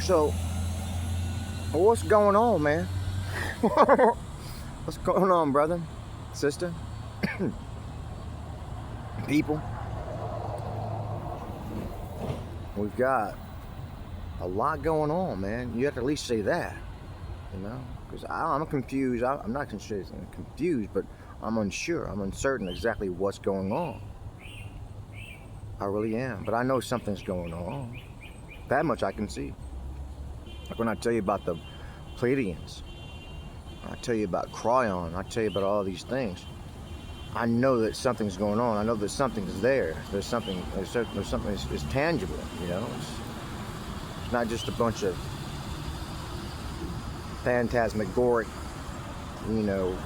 So, what's going on, man? What's going on, brother, sister, people? We've got a lot going on, man. You have to at least say that, you know? Because I'm confused. I'm not confused, but I'm unsure. I'm uncertain exactly what's going on. I really am. But I know something's going on. That much I can see. Like when I tell you about the Pleiadians, I tell you about Cryon, I tell you about all these things. I know that something's going on. I know that something's there. There's something that's tangible, you know? It's not just a bunch of phantasmagoric, you know,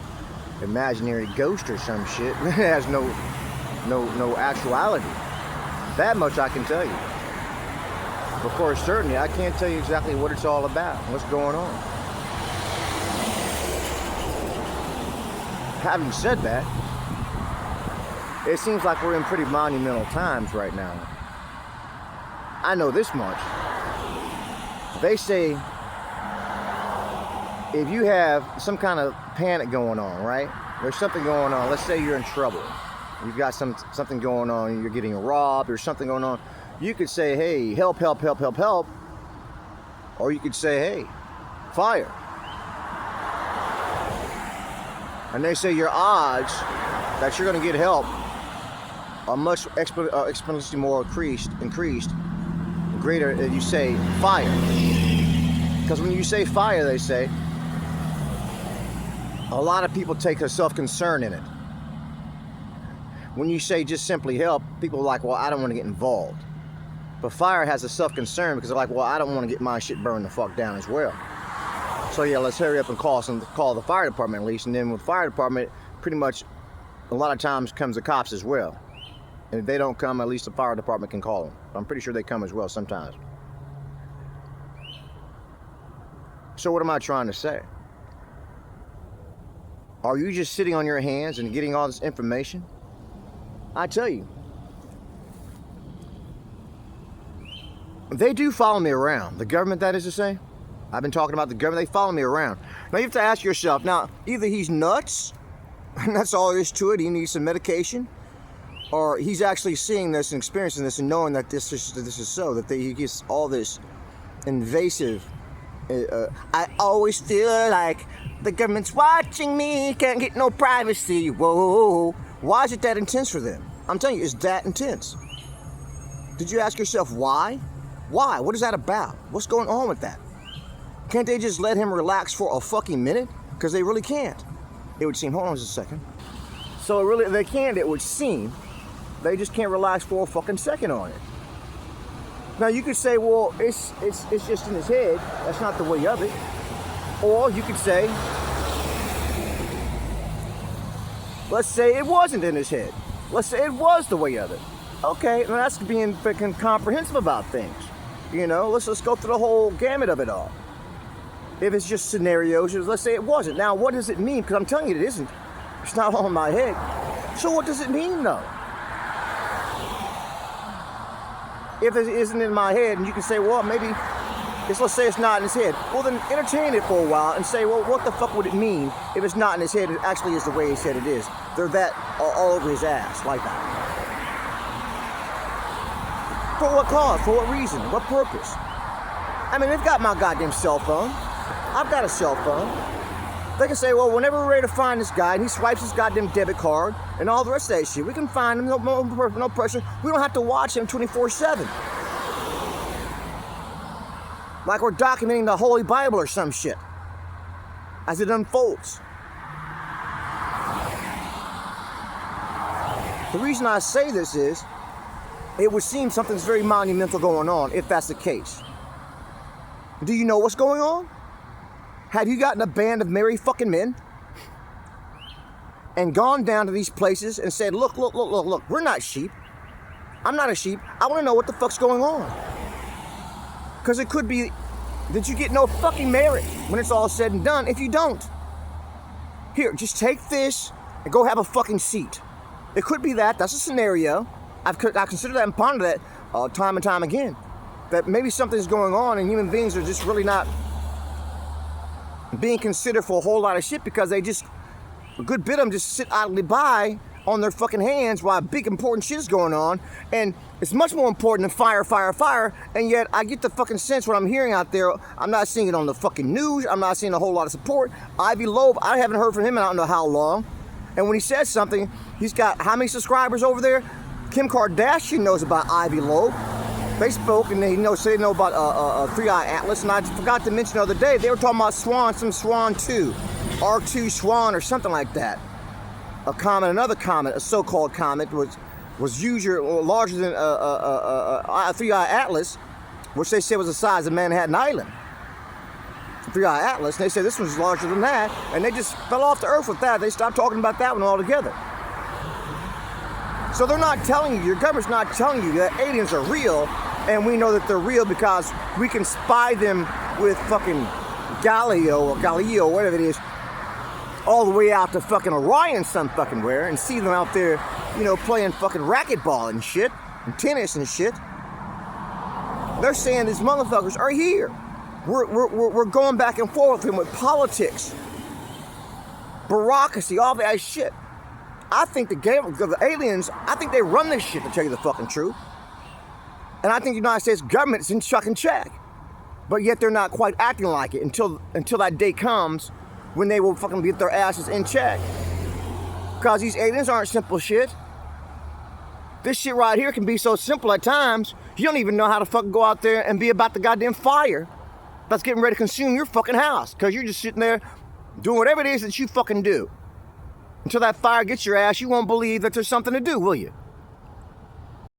imaginary ghost or some shit. It has no actuality. That much I can tell you. But for certainty, I can't tell you exactly what it's all about, what's going on. Having said that, it seems like we're in pretty monumental times right now. I know this much. They say if you have some kind of panic going on, right? There's something going on. Let's say you're in trouble. You've got something going on. You're getting robbed or something going on. You could say, hey, help, help, help, help, help. Or you could say, hey, fire. And they say your odds that you're going to get help are much exponentially more increased, greater if you say fire. Because when you say fire, they say, a lot of people take a self-concern in it. When you say just simply help, people are like, well, I don't want to get involved. But fire has a self-concern because they're like, well, I don't want to get my shit burned the fuck down as well. So yeah, let's hurry up and call the fire department at least. And then with fire department, pretty much a lot of times comes the cops as well. And if they don't come, at least the fire department can call them. I'm pretty sure they come as well sometimes. So what am I trying to say? Are you just sitting on your hands and getting all this information? I tell you. They do follow me around. The government, that is to say. I've been talking about the government. They follow me around. Now you have to ask yourself, now, either he's nuts, and that's all there is to it, he needs some medication, or he's actually seeing this and experiencing this and knowing that this is so, that he gets all this invasive, I always feel like the government's watching me, can't get no privacy, whoa. Why is it that intense for them? I'm telling you, it's that intense. Did you ask yourself why? Why? What is that about? What's going on with that? Can't they just let him relax for a fucking minute? Because they really can't. It would seem, hold on just a second. So really, they can, it would seem. They just can't relax for a fucking second on it. Now you could say, well, it's just in his head. That's not the way of it. Or you could say, let's say it wasn't in his head. Let's say it was the way of it. Okay, now that's being freaking comprehensive about things. You know, let's go through the whole gamut of it all. If it's just scenarios, let's say it wasn't. Now, what does it mean? Because I'm telling you, it isn't. It's not all in my head. So what does it mean, though? If it isn't in my head, and you can say, well, maybe, let's say it's not in his head. Well, then entertain it for a while and say, well, what the fuck would it mean if it's not in his head? It actually is the way he said it is. They're that all over his ass, like that. For what cause? For what reason? What purpose? I mean, they've got my goddamn cell phone. I've got a cell phone. They can say, well, whenever we're ready to find this guy, and he swipes his goddamn debit card and all the rest of that shit, we can find him, no pressure. We don't have to watch him 24/7. Like we're documenting the Holy Bible or some shit as it unfolds. The reason I say this is, it would seem something's very monumental going on if that's the case. Do you know what's going on? Have you gotten a band of merry fucking men and gone down to these places and said, look, we're not sheep. I'm not a sheep. I want to know what the fuck's going on. Because it could be that you get no fucking merit when it's all said and done if you don't. Here, just take this and go have a fucking seat. It could be that. That's a scenario. I've considered that and pondered that time and time again. that maybe something's going on and human beings are just really not being considered for a whole lot of shit because they just, a good bit of them just sit idly by on their fucking hands while big important shit is going on. And it's much more important than fire, fire, fire. And yet I get the fucking sense what I'm hearing out there. I'm not seeing it on the fucking news. I'm not seeing a whole lot of support. Ivy Loeb, I haven't heard from him in I don't know how long. And when he says something, he's got how many subscribers over there? Kim Kardashian knows about Ivy Loeb. They spoke and they know about Three Eye Atlas. And I forgot to mention the other day, they were talking about Swan, some Swan 2, R2 Swan or something like that. A comet, another comet, a so-called comet, was larger than Three Eye Atlas, which they said was the size of Manhattan Island. Three Eye Atlas, and they said this was larger than that, and they just fell off the earth with that. They stopped talking about that one altogether. So they're not telling you, your government's not telling you that aliens are real, and we know that they're real because we can spy them with fucking Galileo, whatever it is, all the way out to fucking Orion some fucking where, and see them out there, you know, playing fucking racquetball and shit, and tennis and shit. They're saying these motherfuckers are here. We're going back and forth with them with politics, bureaucracy, all that shit. I think the aliens, I think they run this shit, to tell you the fucking truth. And I think the United States government is in chuck and check. But yet they're not quite acting like it until that day comes when they will fucking get their asses in check. Because these aliens aren't simple shit. This shit right here can be so simple at times, you don't even know how to fucking go out there and be about the goddamn fire that's getting ready to consume your fucking house. Because you're just sitting there doing whatever it is that you fucking do. Until that fire gets your ass, you won't believe that there's something to do, will you?